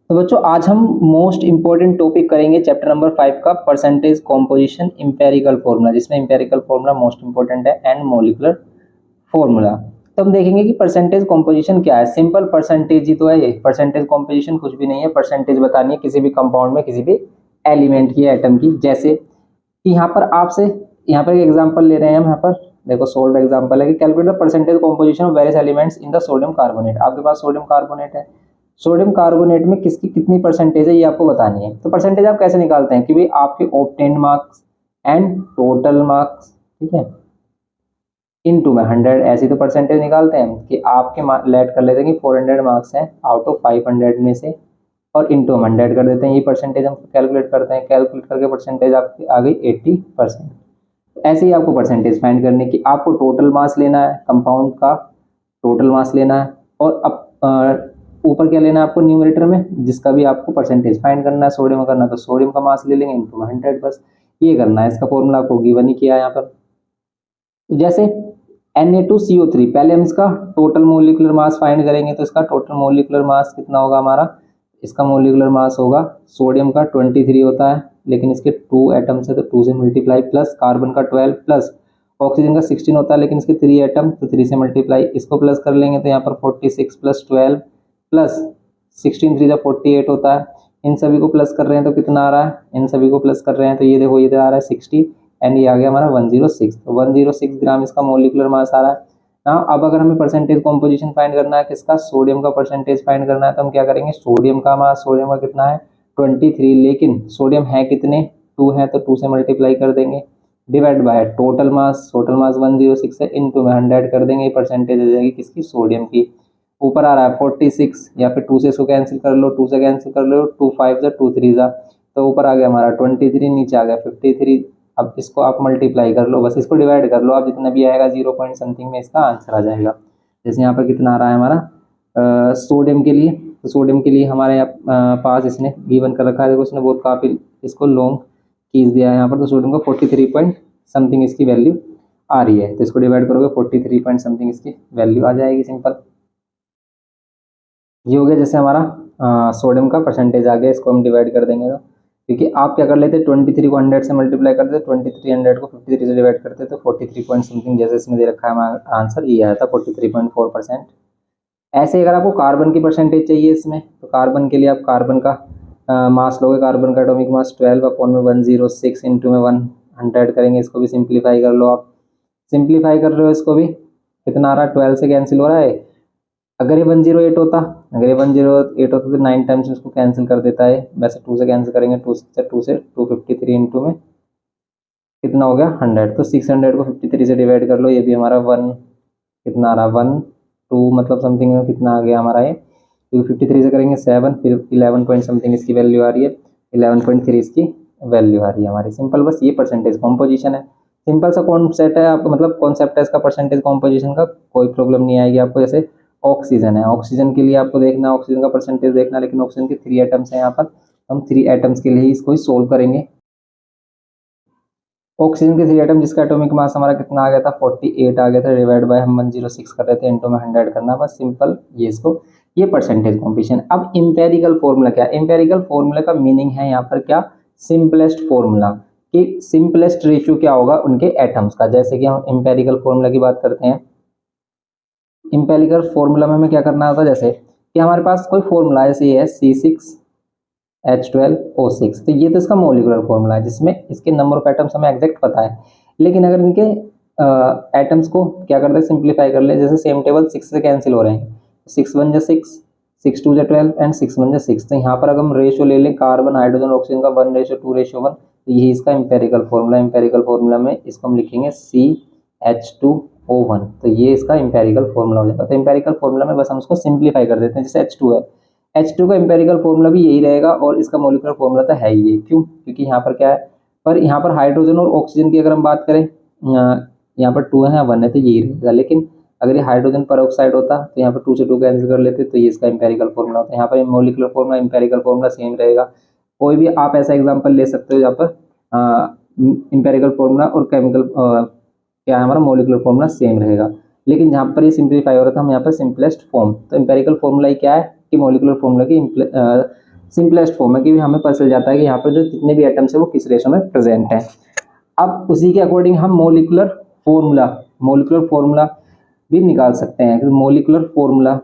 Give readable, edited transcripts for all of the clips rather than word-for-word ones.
तो बच्चों आज हम मोस्ट इंपॉर्टेंट टॉपिक करेंगे चैप्टर नंबर 5 का परसेंटेज कॉम्पोजिशन इंपेरिकल फॉर्मूला, जिसमें इंपेरिकल फॉर्मूला मोस्ट इंपॉर्टेंट है एंड मॉलिक्यूलर फॉर्मूला। तो हम देखेंगे कि परसेंटेज कॉम्पोजिशन क्या है। सिंपल परसेंटेज ही तो है ये। परसेंटेज कॉम्पोजिशन कुछ भी नहीं है, परसेंटेज बतानी है किसी भी कंपाउंड में किसी भी एलिमेंट की, एटम की। जैसे कि यहाँ पर आपसे यहाँ पर एक एग्जांपल ले रहे हैं हम। यहाँ पर देखो सोल्व एग्जांपल है कि calculate the percentage composition of various elements in the sodium carbonate. आपके पास सोडियम कार्बोनेट है, सोडियम कार्बोनेट में किसकी कितनी परसेंटेज है ये आपको बतानी है। तो परसेंटेज आप कैसे निकालते हैं कि भाई आपके obtained marks and total marks, ठीक है, इनटू में 100, ऐसी तो परसेंटेज निकालते हैं कि आपके लेट कर लेते हैं कि 400 मार्क्स हैं आउट ऑफ 500 में से, और इनटू हम 100 कर देते हैं। ये परसेंटेज हम कैलकुलेट करते हैं। कैलकुलेट करके परसेंटेज आपकी आ गई 80%। ऐसे ही आपको परसेंटेज फाइंड करने की, आपको टोटल मास लेना है, कंपाउंड का टोटल मास लेना है, और अब ऊपर क्या लेना है आपको न्यूमरेटर में, जिसका भी आपको परसेंटेज फाइंड करना है। सोडियम करना है तो सोडियम का मास ले लेंगे इनटू 100, बस ये करना है। इसका फॉर्मूला आपको गिवन ही किया है यहाँ पर। तो जैसे Na2CO3, पहले हम इसका टोटल मोलिकुलर मास फाइंड करेंगे। तो इसका टोटल मोलिकुलर मास कितना होगा हमारा, इसका मोलिकुलर मास होगा, सोडियम का 23 होता है, लेकिन इसके 2 एटम्स है तो 2 से मल्टीप्लाई, प्लस कार्बन का 12, प्लस ऑक्सीजन का 16 होता है लेकिन इसके 3 एटम तो 3 से मल्टीप्लाई। इसको प्लस कर लेंगे तो यहाँ पर 46 प्लस 12 प्लस 16 3 48 होता है। इन सभी को प्लस कर रहे हैं तो कितना आ रहा है, इन सभी को प्लस कर रहे हैं तो ये देखो ये आ रहा है 60, एंड ये आ गया हमारा 106। तो 106 ग्राम इसका मोलिकुलर मास आ रहा है ना। अब अगर हमें परसेंटेज कॉम्पोजिशन फाइंड करना है किसका, सोडियम का परसेंटेज फाइंड करना है, तो हम क्या करेंगे, सोडियम का मास, सोडियम का कितना है 23, लेकिन सोडियम है कितने, 2 है तो 2 से मल्टीप्लाई कर देंगे, divide by total mass, total mass 106 है, इनटू में 100 कर देंगे। परसेंटेज आ जाएगी किसकी, सोडियम की। ऊपर आ रहा है 46, या फिर 2 से इसको कैंसिल कर लो, 2 से कैंसिल कर लो, 2 5 जा 2 3 जा, तो ऊपर आ गया हमारा 23, नीचे आ गया 53। अब इसको आप मल्टीप्लाई कर लो, बस इसको डिवाइड कर लो आप, जितना भी आएगा 0 पॉइंट समथिंग में इसका आंसर आ जाएगा। जैसे यहाँ पर कितना आ रहा है हमारा सोडियम के लिए, तो सोडियम के लिए हमारे पास इसने गिवन कर रखा है। देखो उसने बहुत काफ़ी इसको लॉन्ग कीज दिया है यहाँ पर। तो सोडियम का 43 पॉइंट समथिंग इसकी वैल्यू आ रही है, तो इसको डिवाइड करोगे 43 पॉइंट समथिंग इसकी वैल्यू आ जाएगी। सिंपल ये हो गया। जैसे हमारा सोडियम का परसेंटेज आ गया, इसको हम डिवाइड कर देंगे तो, क्योंकि आप क्या कर लेते 23 को 100 से मल्टीप्लाई करते, 23 100 को 53 से डिवाइड करते तो 43 पॉइंट समथिंग जैसे इसमें दे रखा है हमारा आंसर ये आया था 43.4%। ऐसे अगर आपको कार्बन की परसेंटेज चाहिए इसमें, तो कार्बन के लिए आप कार्बन का मास लोगे, कार्बन का एटॉमिक मास 12 अपॉन में 106 इंटू में 100 करेंगे। इसको भी सिंप्लीफाई कर लो आप। सिंप्लीफाई कर रहे हो इसको भी, कितना आ रहा है, 12 से कैंसिल हो रहा है। अगर ये 108 होता, अगर ये 108 होता तो 9 टाइम्स इसको कैंसिल कर देता है। वैसे 2 से कैंसिल करेंगे, 2 से 253 इंटू में कितना हो गया 100, तो 600 को 53 से डिवाइड कर लो, ये भी हमारा 1 कितना आ रहा है 1 2 मतलब समथिंग में कितना आ गया हमारा ये, क्योंकि 53 से करेंगे 7, फिर 11 पॉइंट समथिंग इसकी वैल्यू आ रही है, 11.3 इसकी वैल्यू आ रही है हमारी। सिंपल, बस ये परसेंटेज कॉम्पोजिशन है। सिंपल सा कॉन्सेप्ट है आपको, मतलब कॉन्सेप्ट है इसका परसेंटेज कॉम्पोजिशन का, कोई प्रॉब्लम नहीं आएगी आपको। जैसे ऑक्सीजन है, ऑक्सीजन के लिए आपको देखना, ऑक्सीजन का परसेंटेज देखना, लेकिन ऑक्सीजन के 3 एटम्स हैं यहाँ पर, हम 3 एटम्स के लिए ही इसको ही सोल्व करेंगे। ऑक्सीजन के 3 एटम जिसका एटॉमिक मास हमारा कितना आ गया था 48 आ गया था, डिवाइड बाय हम 106 कर रहे थे, इंटू में 100 करना, बस सिंपल ये इसको, ये परसेंटेज कॉम्पोजिशन। अब इंपेरिकल फॉर्मूला क्या है, इंपेरिकल फॉर्मूला का मीनिंग है यहाँ पर क्या, सिंपलेस्ट फॉर्मूला, कि सिंपलेस्ट रेशियो क्या होगा उनके एटम्स का। जैसे कि हम इंपेरिकल फॉर्मूला की बात करते हैं, इंपेरिकल फॉर्मूला में हमें क्या करना होता है, जैसे कि हमारे पास कोई फॉर्मूला है, जैसे ये है C6H12O6, तो ये तो इसका मोलिकुलर फॉर्मूला है, जिसमें इसके नंबर ऑफ एटम्स हमें एग्जैक्ट पता है। लेकिन अगर इनके एटम्स को क्या करते हैं, सिंप्लीफाई कर ले, जैसे सेम टेबल 6 से कैंसिल हो रहे हैं, 6 1 जा 6, 6 2 जा 12 एंड 6 1 जा 6, तो यहाँ पर अगर हम रेशियो ले लें कार्बन हाइड्रोजन ऑक्सीजन का 1:2:1, तो यही इसका इंपेरिकल फॉर्मूला। इंपेरिकल फॉर्मूला में इसको हम लिखेंगे CH2O1, तो ये इसका इंपेरिकल फॉर्मूला हो जाएगा। तो इंपेरिकल फॉर्मूला में बस हम उसको सिंप्लीफाई कर देते हैं, जैसे H2 है, H2 का इंपेरिकल फॉर्मूला भी यही रहेगा, और इसका मोलिकुलर फॉर्मूला तो है ही ये। क्यों, क्योंकि यहाँ पर क्या है, पर यहाँ पर हाइड्रोजन और ऑक्सीजन की अगर हम बात करें, यहाँ पर 2 है 1 है तो यही रहेगा। लेकिन अगर ये हाइड्रोजन पर ऑक्साइड होता तो यहाँ पर 2 से 2 कैंसिल कर लेते, तो ये इसका इंपेरिकल फॉर्मूला होता है। यहाँ पर molecular formula empirical formula same रहेगा। कोई भी आप ऐसा एग्जाम्पल ले सकते हो जहाँ पर इंपेरिकल फॉर्मूला और केमिकल क्या है हमारा मोलिकुलर फॉर्मूला सेम रहेगा। लेकिन जहाँ पर ये सिंप्लीफाई हो रहा था हम यहाँ पर सिंपलेस्ट फॉर्म, तो इंपेरिकल फॉर्मूला क्या है कि मोलिकुलर फॉर्मूला की सिंपलेस्ट फॉर्म है कि भी हमें पता चल जाता है कि यहाँ पर जो जितने भी एटम्स है वो किस रेशो में प्रेजेंट है। अब उसी के अकॉर्डिंग हम मोलिकुलर फॉर्मूला भी निकाल सकते हैं। मोलिकुलर फॉर्मूला,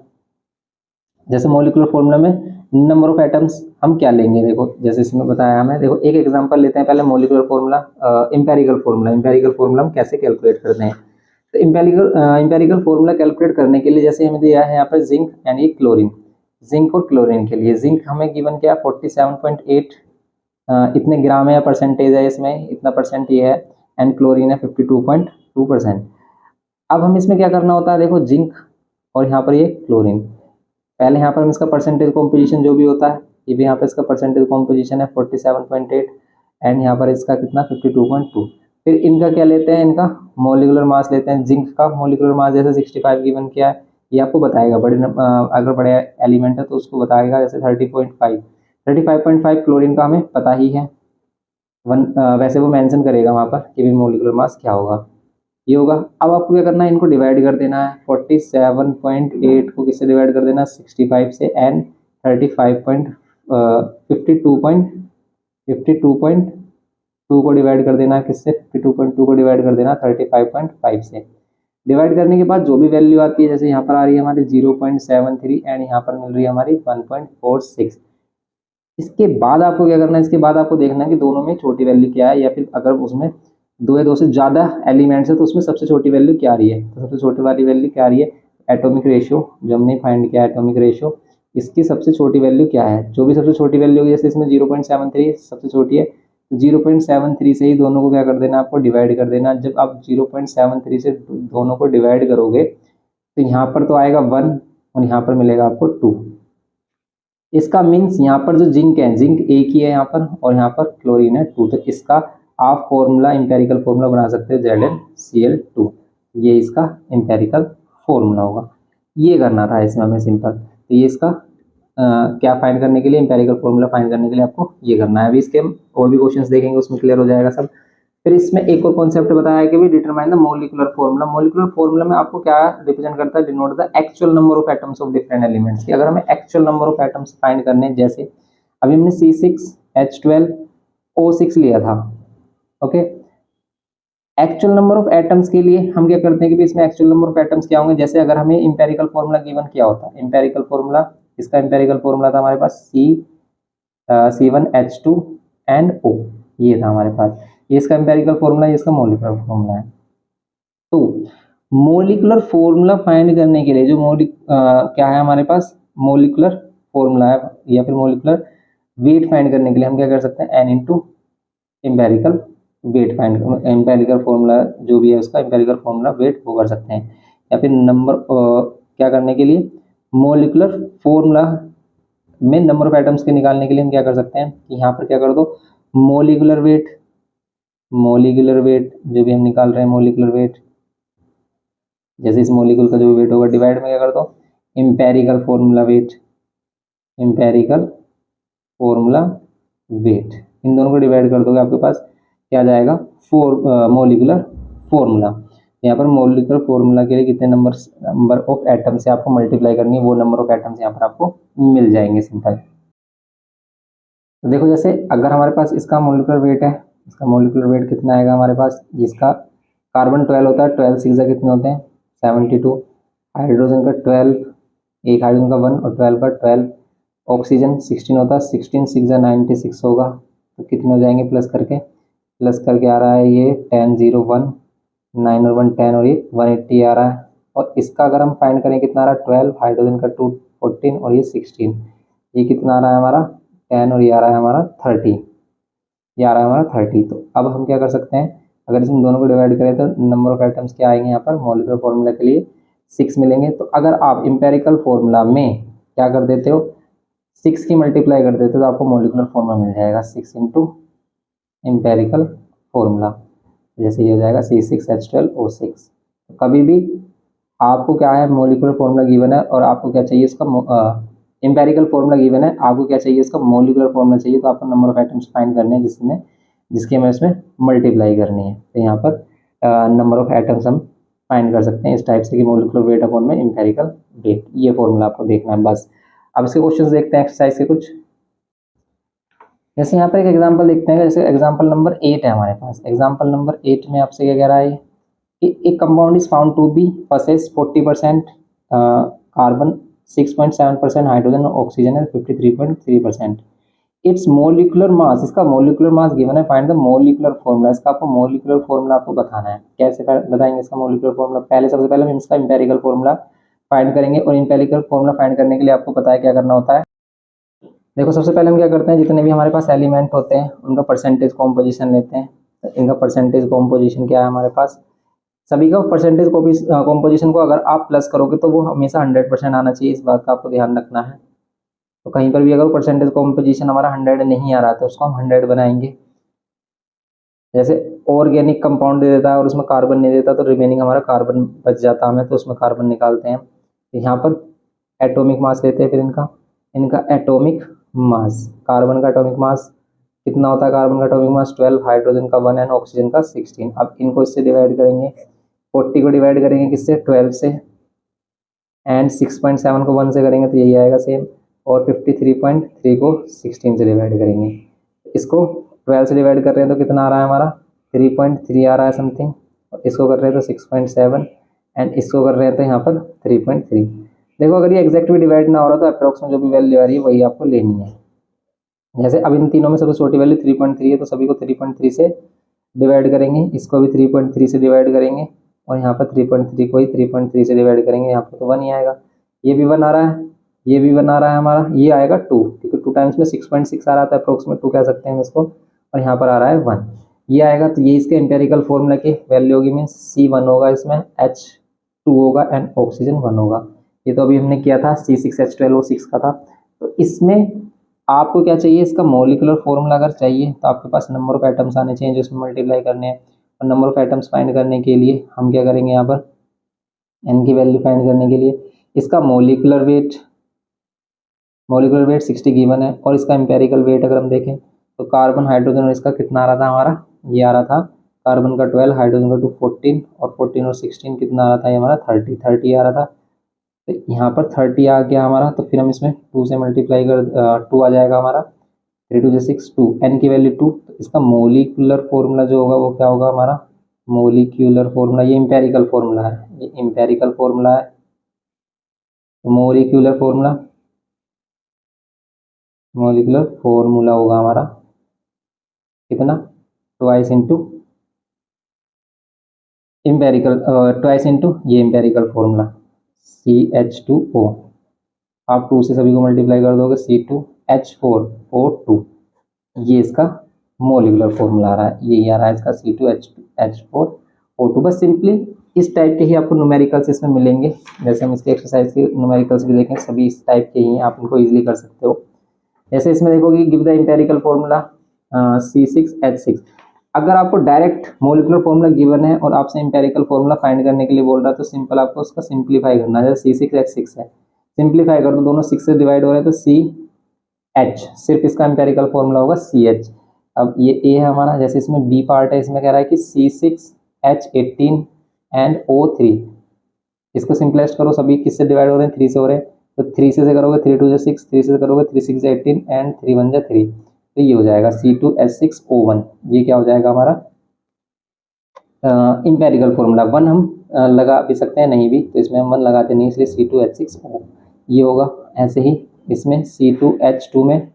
जैसे मोलिकुलर फॉर्मूला में नंबर ऑफ एटम्स हम क्या लेंगे, देखो जैसे इसमें बताया हमें, देखो एक एग्जांपल लेते हैं पहले मोलिकुलर फॉर्मूला, इंपेरिकल फॉर्मूला हम कैसे कैलकुलेट करते हैं। तो इंपेरिकल फॉर्मूला कैलकुलेट करने के लिए जैसे हमें दिया है यहाँ पर जिंक एंड ये क्लोरीन, जिंक और क्लोरीन के लिए जिंक हमें गिवन क्या 47.8 इतने ग्राम है या परसेंटेज है, इसमें इतना परसेंट ये है, एंड क्लोरीन है 52.2%। अब हम इसमें क्या करना होता है, देखो जिंक और यहाँ पर ये क्लोरीन, पहले यहाँ पर हम इसका परसेंटेज कॉम्पोजिशन जो भी होता है, ये भी यहाँ पर इसका परसेंटेज कॉम्पोजिशन है 47.8 एंड यहाँ पर इसका कितना 52.2। फिर इनका क्या लेते हैं, इनका मोलिकुलर मास लेते हैं। जिंक का मोलिकुलर मास जैसे 65 गिवन किया है, ये आपको बताएगा अगर बड़े एलिमेंट है तो उसको बताएगा, जैसे 35.5 क्लोरीन का हमें पता ही है वैसे वो मेंशन करेगा वहाँ पर कि भी मोलिकुलर मास क्या होगा, ये होगा। अब आपको क्या करना है, इनको डिवाइड कर देना है, 47.8 को किससे डिवाइड कर देना 65 से, एंड 52.2 को डिवाइड कर देना किससे, 52.2 को डिवाइड कर देना 35.5 से। डिवाइड करने के बाद जो भी वैल्यू आती है, जैसे यहाँ पर आ रही है हमारी 0.73 एंड यहाँ पर मिल रही है हमारी 1.46। इसके बाद आपको क्या करना है, इसके बाद आपको देखना है कि दोनों में छोटी वैल्यू क्या है, या फिर अगर उसमें दो या दो से ज़्यादा एलिमेंट्स है तो उसमें सबसे छोटी वैल्यू क्या आ रही है। तो सबसे छोटी वाली वैल्यू क्या आ रही है, एटॉमिक रेशियो, जो हमने फाइंड किया एटॉमिक रेशियो, इसकी सबसे छोटी वैल्यू क्या है, जो भी सबसे छोटी वैल्यू होगी, जैसे इसमें 0.73 सबसे छोटी है, तो 0.73 से ही दोनों को क्या कर देना, आपको डिवाइड कर देना। जब आप 0.73 से दोनों को डिवाइड करोगे तो यहाँ पर तो आएगा 1 और यहाँ पर मिलेगा आपको 2। इसका मीन्स यहाँ पर जो जिंक है, जिंक एक ही है यहाँ पर, और यहाँ पर क्लोरीन है 2, तो इसका आप फॉर्मूला इंपेरिकल फॉर्मूला बना सकते हो ZnCl2, ये इसका इंपेरिकल फॉर्मूला होगा। ये करना था इसमें हमें सिंपल, तो ये इसका क्या फाइंड करने के लिए, इंपेरिकल फॉर्मूला फाइंड करने के लिए आपको ये करना है। अभी इसके हम और भी क्वेश्चंस देखेंगे, उसमें क्लियर हो जाएगा सब। फिर इसमें एक और कॉन्सेप्ट बताया है कि भी determine the molecular formula. Molecular formula में आपको क्या रिप्रेजेंट करता है, denote the actual number of atoms of different elements की। अगर हमें actual number of atoms find करने हैं, जैसे अभी हमने C6H12O6 लिया था, okay. Actual number of atoms के लिए हम क्या करते हैं कि इसमें एक्चुअल नंबर ऑफ एटम्स क्या होंगे, जैसे अगर हमें इंपेरिकल फॉर्मूला गिवन किया होता है, इंपेरिकल फॉर्मूला, इसका इंपेरिकल फॉर्मूला था हमारे पास C1H2 एंड O, ये था हमारे पास, ये इसका इंपेरिकल फॉर्मूला है, इसका मोलिकुलर फॉर्मूला है। तो मोलिकुलर फॉर्मूला फाइंड करने के लिए जो क्या है हमारे पास, मोलिकुलर फॉर्मूला है, या फिर मोलिकुलर वेट फाइंड करने के लिए हम क्या कर सकते हैं, N into empirical weight find, empirical formula जो भी है उसका इंपेरिकल फॉर्मूला वेट वो कर सकते हैं। या फिर नंबर क्या करने के लिए, मोलिकुलर फॉर्मूला में नंबर ऑफ एटम्स के निकालने के लिए हम क्या कर सकते हैं कि यहाँ पर क्या कर दो, मोलिकुलर वेट जो भी हम निकाल रहे हैं मोलिकुलर वेट, जैसे इस मोलिकुल का जो भी वेट होगा डिवाइड में क्या कर दो इंपेरिकल फॉर्मूला वेट, इन दोनों को डिवाइड कर दोगे, आपके पास क्या आ जाएगा, मोलिकुलर फॉर्मूला। यहाँ पर मोलिकुलर फॉर्मूला के लिए कितने नंबर ऑफ एटम से आपको मल्टीप्लाई करनी है, वो नंबर ऑफ एटम्स यहाँ पर आपको मिल जाएंगे सिंपल। तो देखो जैसे अगर हमारे पास इसका मोलिकुलर वेट है, इसका मोलिकुलर वेट कितना आएगा हमारे पास, इसका कार्बन 12 होता है, 12 सिक्स कितने होते हैं 72, हाइड्रोजन का 12, एक हाइड्रोजन का 1 और 12 का 12, ऑक्सीजन 16 होता है, 16 सिक्स 96 होगा, तो कितने हो जाएंगे प्लस करके आ रहा है ये 10 0 1 9 और 1 10 और ये 180 आ रहा है। और इसका अगर हम फाइंड करें कितना आ रहा है 12, हाइड्रोजन का 2 14 और ये 16, ये कितना आ रहा है हमारा 10 और ये आ रहा है हमारा 30, ये आ रहा है हमारा 30। तो अब हम क्या कर सकते हैं, अगर इसमें दोनों को डिवाइड करें तो नंबर ऑफ एटम्स क्या आएंगे यहाँ पर, मोलिकुलर फॉर्मूला के लिए 6 मिलेंगे। तो अगर आप इंपेरिकल फॉर्मूला में क्या कर देते हो 6 की मल्टीप्लाई कर देते हो तो आपको मोलिकुलर फॉर्मूला मिल जाएगा 6 इंटू इंपेरिकल फॉर्मूला, जैसे ये हो जाएगा C6H12O6। तो कभी भी आपको क्या है मोलिकुलर फॉर्मूला गिवन है और आपको क्या चाहिए इसका इंपेरिकल फॉर्मूला गिवन है, आपको क्या चाहिए इसका मोलिकुलर फॉर्मूला चाहिए, तो आपको नंबर ऑफ एटम्स फाइंड करने हैं जिसकी हमें इसमें मल्टीप्लाई करनी है। तो यहाँ पर नंबर ऑफ एटम्स हम फाइंड कर सकते हैं इस टाइप से कि मोलिकुलर वेट अपॉन में इंपेरिकल वेट, ये फॉर्मूला आपको देखना है बस। अब इसके क्वेश्चंस देखते हैं एक्सरसाइज के कुछ। जैसे यहाँ पर एक एग्जांपल देखते हैं, जैसे एग्जांपल नंबर 8 है हमारे पास। एग्जांपल नंबर 8 में आपसे क्या कह रहा है कि एक compound is found to be possess 40% carbon, 6.7% hydrogen और ऑक्सीजन है 53.3%। इट्स मोलिकुलर मास, इसका मोलिकुलर मास गिवन है, फाइंड द मोलिकुलर फॉर्मूला। इसका आपको मोलिकुलर फॉर्मूला आपको बताना है। कैसे बताएंगे इसका मोलिकुलर फॉर्मूला? पहले सबसे पहले हम इसका इंपेरिकल फॉर्मूला फाइंड करेंगे, और इंपेरिकल फॉर्मूला फाइंड करने के लिए आपको पता है क्या करना होता है। देखो सबसे पहले हम क्या करते हैं, जितने भी हमारे पास एलिमेंट होते हैं उनका परसेंटेज कॉम्पोजिशन लेते हैं। तो इनका परसेंटेज कॉम्पोजिशन क्या है हमारे पास, सभी का परसेंटेज कॉम्पोजिशन को अगर आप प्लस करोगे तो वो हमेशा 100% आना चाहिए, इस बात का आपको ध्यान रखना है। तो कहीं पर भी अगर परसेंटेज कॉम्पोजिशन हमारा 100 नहीं आ रहा तो उसको हम 100 बनाएंगे। जैसे ऑर्गेनिक कंपाउंड दे देता है और उसमें कार्बन नहीं देता तो रिमेनिंग हमारा कार्बन बच जाता हमें, तो उसमें कार्बन निकालते हैं। तो यहाँ पर एटॉमिक मास लेते हैं, फिर इनका इनका एटॉमिक मास, कार्बन का एटॉमिक मास कितना होता है? कार्बन का एटॉमिक मास 12, हाइड्रोजन का 1 एंड ऑक्सीजन का 16। अब इनको इससे डिवाइड करेंगे, 40 को डिवाइड करेंगे किससे? 12 से, एंड 6.7 को 1 से करेंगे तो यही आएगा सेम, और 53.3 को 16 से डिवाइड करेंगे। इसको 12 से डिवाइड कर रहे हैं तो कितना आ रहा है हमारा? 3.3 आ रहा है समथिंग, और इसको कर रहे हैं तो 6.7, एंड इसको कर रहे हैं तो यहाँ पर 3.3। देखो अगर ये एग्जैक्ट भी डिवाइड ना हो रहा तो अप्रोक्स में जो भी वैल्यू आ रही है वही आपको लेनी है। जैसे अब इन तीनों में सबसे छोटी वैल्यू 3.3 है, तो सभी को 3.3 से डिवाइड करेंगे, इसको भी 3.3 से डिवाइड करेंगे, और यहाँ पर 3.3 को ही 3.3 से डिवाइड करेंगे, यहाँ पर तो 1 ही आएगा। ये भी 1 आ रहा है, ये भी 1 आ रहा है हमारा, ये आएगा 2, क्योंकि 2 टाइम्स में 6.6 आ रहा था, अप्रोक्सीमेट 2 कह सकते हैं इसको, और यहाँ पर आ रहा है 1, ये आएगा। तो ये इसके एम्पेरिकल फॉर्मूला की वैल्यू होगी, मीन्स C1 होगा, इसमें H2 होगा एंड ऑक्सीजन 1 होगा। ये तो अभी हमने किया था, C6H12O6 का था। तो इसमें आपको क्या चाहिए, इसका मॉलिक्यूलर फॉर्मूला अगर चाहिए तो आपके पास नंबर ऑफ एटम्स आने चाहिए जो इसमें मल्टीप्लाई करने हैं, और नंबर ऑफ एटम्स फाइंड करने के लिए हम क्या करेंगे, यहाँ पर n की वैल्यू फाइंड करने के लिए इसका मॉलिक्यूलर वेट 60 गिवन है, और इसका एम्पेरिकल वेट अगर हम देखें तो कार्बन, हाइड्रोजन और इसका कितना आ रहा था हमारा, ये आ रहा था कार्बन का 12, हाइड्रोजन का 14, और 14 और 16 कितना आ रहा था, ये हमारा 30 आ रहा था। तो यहाँ पर 30 आ गया हमारा, तो फिर हम इसमें 2 से मल्टीप्लाई कर 2 आ जाएगा हमारा, 3 2 6, 2, एन की वैल्यू 2। तो इसका मोलिकुलर फॉर्मूला जो होगा वो क्या होगा हमारा, मोलिकुलर फॉर्मूला, ये इंपेरिकल फॉर्मूला है, ये इंपेरिकल फॉर्मूला है। मोलिकुलर फॉर्मूला होगा हमारा कितना, twice into empirical, twice into ये इंपेरिकल फॉर्मूला CH2O। आप 2 से सभी को मल्टीप्लाई कर दोगे, C2H4O2, ये इसका मोलिकुलर फॉर्मूला आ रहा है, यही आ रहा है इसका C2H4O2। बस सिंपली इस टाइप के ही आपको न्यूमेरिकल्स इसमें मिलेंगे। जैसे हम इसके एक्सरसाइज के न्यूमेरिकल्स भी देखें, सभी इस टाइप के ही हैं, आप इनको इजीली कर सकते हो। जैसे इसमें देखोगे, give the empirical formula C6H6। अगर आपको डायरेक्ट मोलिकुलर फॉर्मूला गिवन है और आपसे इंपेरिकल फॉर्मूला फाइंड करने के लिए बोल रहा है तो सिंपल आपको उसका सिंप्लीफाई करना है। जैसे C6H6 है, सिंप्लीफाई कर दो, दोनों 6 से डिवाइड हो रहे हैं तो CH, सिर्फ इसका इंपेरिकल फॉर्मूला होगा CH। अब ये A है हमारा, जैसे इसमें B पार्ट है, इसमें कह रहा है कि C6H18 एंड O3, इसको सिंपलेस्ट करो, सभी किससे डिवाइड हो रहे हैं, 3 से हो रहे हैं, तो 3 से करोगे 3 2 6, 3 से करोगे 3 6 18 एंड 3 1 3, तो ये हो जाएगा C2H6O1। ये क्या हो जाएगा हमारा इंपेरिकल फॉर्मूला। 1 हम लगा भी सकते हैं, नहीं भी, तो इसमें हम 1 लगाते नहीं, इसलिए C2H6O ये होगा। ऐसे ही इसमें C2H2 में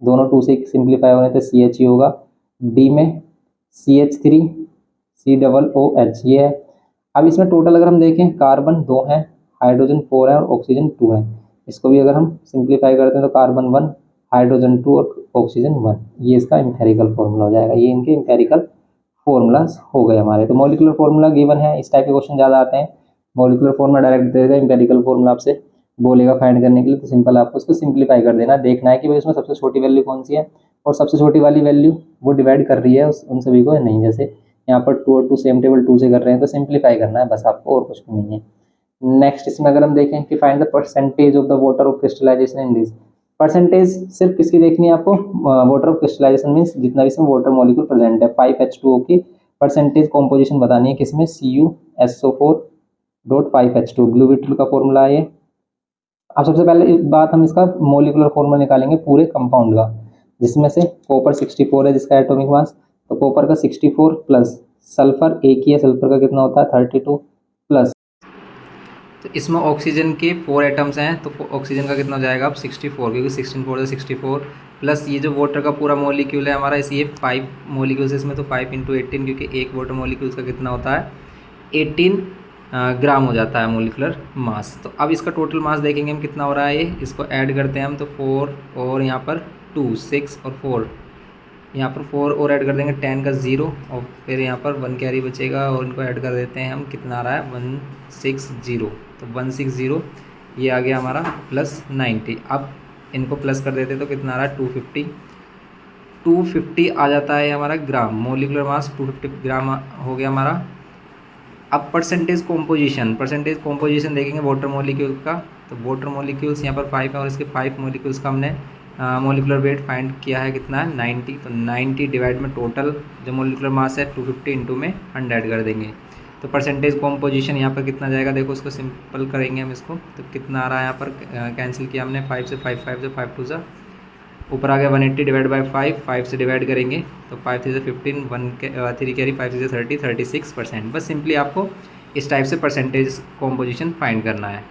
दोनों 2 से सिंप्लीफाई होने तो CH ही होगा। D में CH3 COOH ये है। अब इसमें टोटल अगर हम देखें, कार्बन 2 है, हाइड्रोजन 4 है और ऑक्सीजन 2 है। इसको भी अगर हम सिंप्लीफाई करते हैं तो कार्बन 1, हाइड्रोजन 2 और ऑक्सीजन 1, ये इसका इंपेरिकल फॉर्मूला हो जाएगा। ये इनके इंपेरिकल फॉर्मूलाज हो गए हमारे। तो मॉलिकुलर फॉर्मूला गिवन है, इस टाइप के क्वेश्चन ज़्यादा आते हैं। मॉलिकुलर फॉर्मूला डायरेक्ट देगा, इंपेरिकल फॉर्मूला आपसे बोलेगा फाइंड करने के लिए, तो सिंपल आपको उसको सिंप्लीफाई कर देना, देखना है कि भाई उसमें सबसे छोटी वैल्यू कौन सी है, और सबसे छोटी वाली वैल्यू वो डिवाइड कर रही है उन सभी को नहीं। जैसे यहाँ पर 2 और 2 सेम टेबल 2 से कर रहे हैं तो सिंप्लीफाई करना है बस आपको, और कुछ भी नहीं है। नेक्स्ट इसमें अगर हम देखें कि find the percentage of the water of crystallization in this, percentage सिर्फ किसकी देखनी है आपको, वाटर ऑफ क्रिस्टलाइजेशन मीन्स जितना भी इसमें वाटर मॉलिक्यूल प्रेजेंट है, 5H2O की परसेंटेज कॉम्पोजिशन बतानी है, किसमें CuSO4.5H2, ब्लू बीटल का फॉर्मूला है ये। अब सबसे पहले एक बात, हम इसका मोलिकुलर फॉर्मूला निकालेंगे पूरे कंपाउंड का। जिसमें से कॉपर 64 है जिसका एटॉमिक मास, तो कॉपर का 64 प्लस सल्फर एक ही है, सल्फर का कितना होता है 32 प्लस, तो इसमें ऑक्सीजन के 4 एटम्स हैं, तो ऑक्सीजन का कितना हो जाएगा अब 64, क्योंकि 16 4 से 64 प्लस ये जो वाटर का पूरा मॉलिक्यूल है हमारा, इसी 5 मॉलिक्यूल्स इसमें, तो 5 × 18, क्योंकि एक वाटर मॉलिक्यूल्स का कितना होता है 18 ग्राम हो जाता है मोलिकुलर मास। तो अब इसका टोटल मास देखेंगे हम कितना हो रहा है, ये इसको ऐड करते हैं हम, तो 4 और यहाँ पर 2 6 और 4, यहाँ पर 4 और ऐड कर देंगे 10 का 0, और फिर यहाँ पर 1 कैरी बचेगा और इनको ऐड कर देते हैं हम, कितना आ रहा है 160, तो 160 ये आ गया हमारा प्लस 90। अब इनको प्लस कर देते तो कितना आ रहा है 250 आ जाता है हमारा ग्राम, मोलिकुलर मास 250 ग्राम हो गया हमारा। अब परसेंटेज कॉम्पोजिशन देखेंगे वाटर मॉलिक्यूल का, तो वाटर मॉलिक्यूल्स यहाँ पर 5 है और इसके 5 मॉलिक्यूल्स का हमने मॉलिकुलर वेट फाइंड किया है, कितना है 90, तो 90 डिवाइड में टोटल जो मॉलिकुलर मास है 250 इंटू में 100 कर देंगे, तो परसेंटेज कॉम्पोजिशन यहाँ पर कितना जाएगा, देखो उसको सिंपल करेंगे हम इसको, तो कितना आ रहा है यहाँ पर कैंसिल किया हमने 5 से 5 5 से 5 2 सा ऊपर आ गया 180 डिवाइड बाई 5, 5 से डिवाइड करेंगे तो 5 3 से 15, 3 कैरी 5 से 30, 36%। बस सिंपली आपको इस टाइप से परसेंटेज कॉम्पोजिशन फाइंड करना है।